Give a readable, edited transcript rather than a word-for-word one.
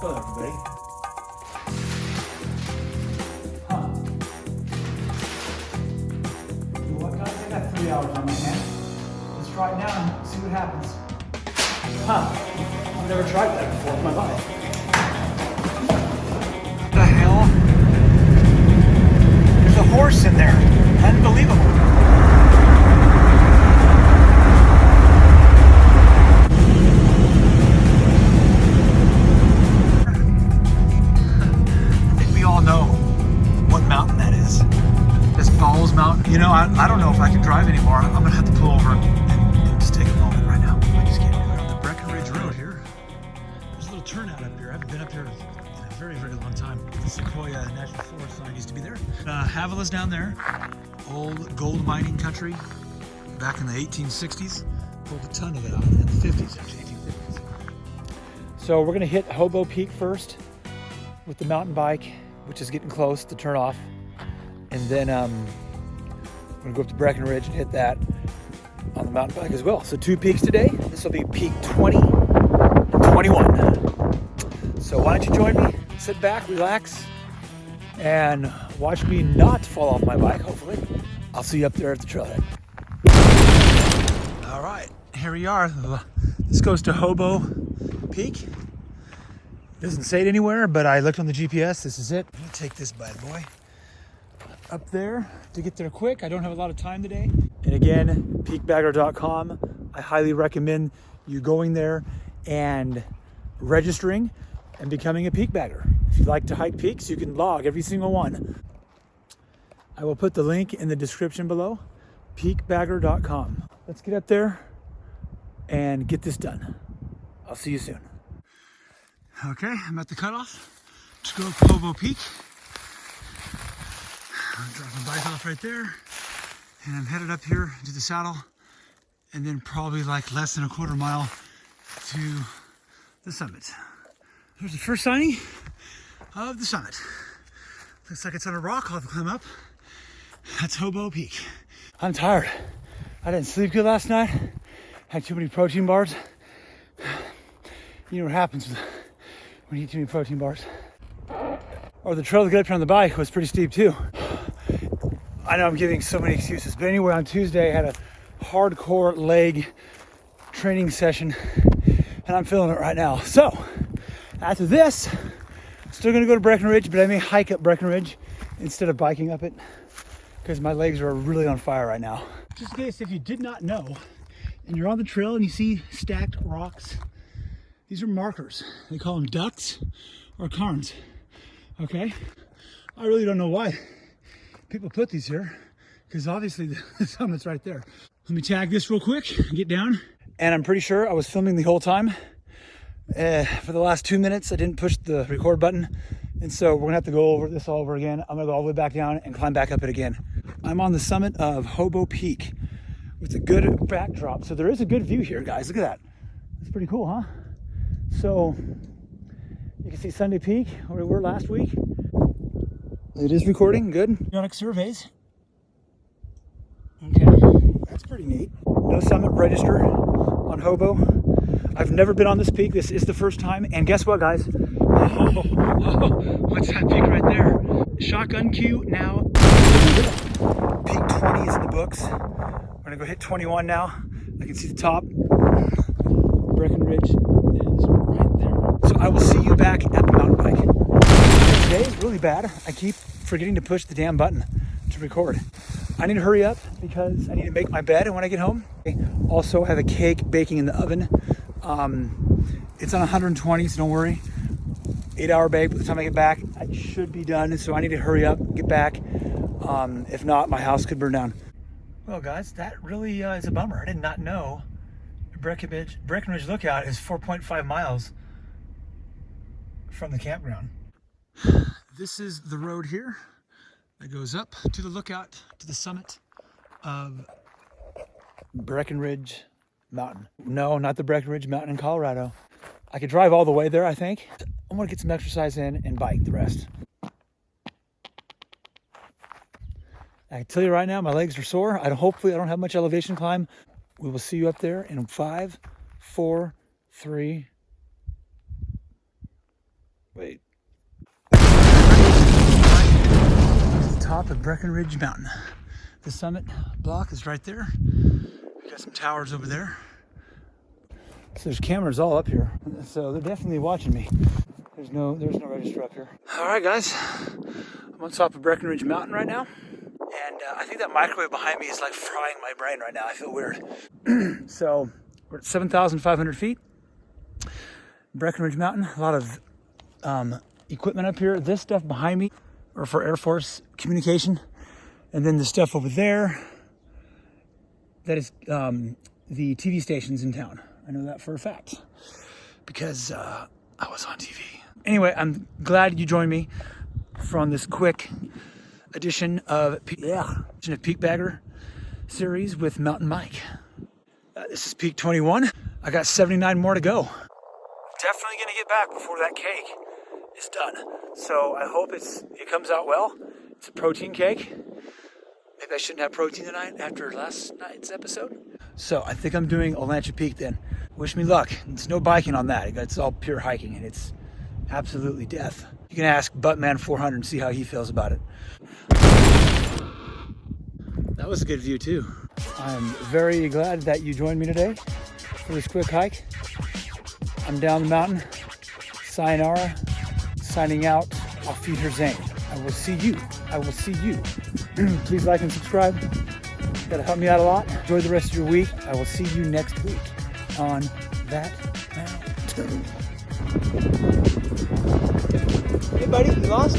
Hello, everybody. Huh. You know what, guys? I got 3 hours on my hand. Let's try it now and see what happens. Huh. I've never tried that before in my life. What the hell? There's a horse in there. Unbelievable. Mountain. You know, I don't know if I can drive anymore. I'm gonna have to pull over and just take a moment right now. I just can't do it. On the Breckenridge Road here, there's a little turnout up here. I haven't been up here in a very, very long time. The Sequoia National Forest sign used to be there. Havila's down there. Old gold mining country back in the 1860s. Pulled a ton of it out in the 50s, actually, 1850s. So we're gonna hit Hobo Peak first with the mountain bike, which is getting close to turn off. And then I'm gonna go up to Breckenridge and hit that on the mountain bike as well. So 2 peaks today. This will be peak 20 and 21. So why don't you join me? Sit back, relax, and watch me not fall off my bike, hopefully. I'll see you up there at the trailhead. All right, here we are. This goes to Hobo Peak. Doesn't say it anywhere, but I looked on the GPS. This is it. I'm gonna take this bad boy up there to get there quick. I don't have a lot of time today. And again, PEAKBAGGING.com. I highly recommend you going there and registering and becoming a peak bagger. If you like to hike peaks, you can log every single one. I will put the link in the description below, PEAKBAGGING.com. Let's get up there and get this done. I'll see you soon. Okay, I'm at the cutoff to go up Hobo Peak. I'm dropping my bike off right there, and I'm headed up here to the saddle, and then probably like less than a quarter mile to the summit. Here's the first signing of the summit. Looks like it's on a rock. I'll have to climb up. That's Hobo Peak. I'm tired. I didn't sleep good last night. Had too many protein bars. You know what happens when you eat too many protein bars. Or the trail to get up here on the bike was pretty steep too. I know I'm giving so many excuses, but anyway, on Tuesday I had a hardcore leg training session and I'm feeling it right now. So after this, I'm still gonna go to Breckenridge, but I may hike up Breckenridge instead of biking up it because my legs are really on fire right now. Just in case if you did not know, and you're on the trail and you see stacked rocks, these are markers. They call them ducks or cairns, okay? I really don't know why people put these here, because obviously the summit's right there. Let me tag this real quick and get down. And I'm pretty sure I was filming the whole time. For the last 2 minutes, I didn't push the record button. And so we're gonna have to go over this all over again. I'm gonna go all the way back down and climb back up it again. I'm on the summit of Hobo Peak with a good backdrop. So there is a good view here, guys. Look at that. That's pretty cool, huh? So you can see Sunday Peak, where we were last week. It is recording, good. Periodic surveys. Okay, that's pretty neat. No summit register on Hobo. I've never been on this peak. This is the first time. And guess what, guys? What's that peak right there? Shotgun cue now. Peak 20 is in the books. We're gonna go hit 21 now. I can see the top. Breckenridge is right there. So I will see you back at the mountain bike. Today is really bad. I keep forgetting to push the damn button to record. I need to hurry up because I need to make my bed when I get home. Also, I have a cake baking in the oven. It's on 120, so don't worry. 8-hour bake. By the time I get back, I should be done. So I need to hurry up, get back. If not, my house could burn down. Well, guys, that really is a bummer. I did not know Breckenridge Lookout is 4.5 miles from the campground. This is the road here that goes up to the lookout to the summit of Breckenridge Mountain. No, not the Breckenridge Mountain in Colorado. I could drive all the way there, I think. I want to get some exercise in and bike the rest. I can tell you right now, my legs are sore. Hopefully I don't have much elevation climb. We will see you up there in 5, 4, 3, Wait. The top of Breckenridge Mountain. The summit block is right there. We got some towers over there. So there's cameras all up here. So they're definitely watching me. There's no register up here. All right, guys. I'm on top of Breckenridge Mountain right now. And I think that microwave behind me is like frying my brain right now. I feel weird. So we're at 7,500 feet. Breckenridge Mountain. A lot of equipment up here. This stuff behind me are for Air Force communication. And then the stuff over there, that is the TV stations in town. I know that for a fact because I was on TV. Anyway, I'm glad you joined me from this quick edition of Peak Bagger series with Mountain Mike. This is Peak 21. I got 79 more to go. Definitely gonna get back before that cake is done. So I hope it comes out well. It's a protein cake. Maybe I shouldn't have protein tonight after last night's episode. So I think I'm doing Olancha Peak then. Wish me luck. It's no biking on that. It's all pure hiking and it's absolutely death. You can ask Buttman 400 and see how he feels about it. That was a good view too. I'm very glad that you joined me today for this quick hike. I'm down the mountain. Sayonara. Signing out. Auf Wiedersehen. I will see you. I will see you. Please like and subscribe. That'll help me out a lot. Enjoy the rest of your week. I will see you next week on That Mountain. Hey buddy, you lost?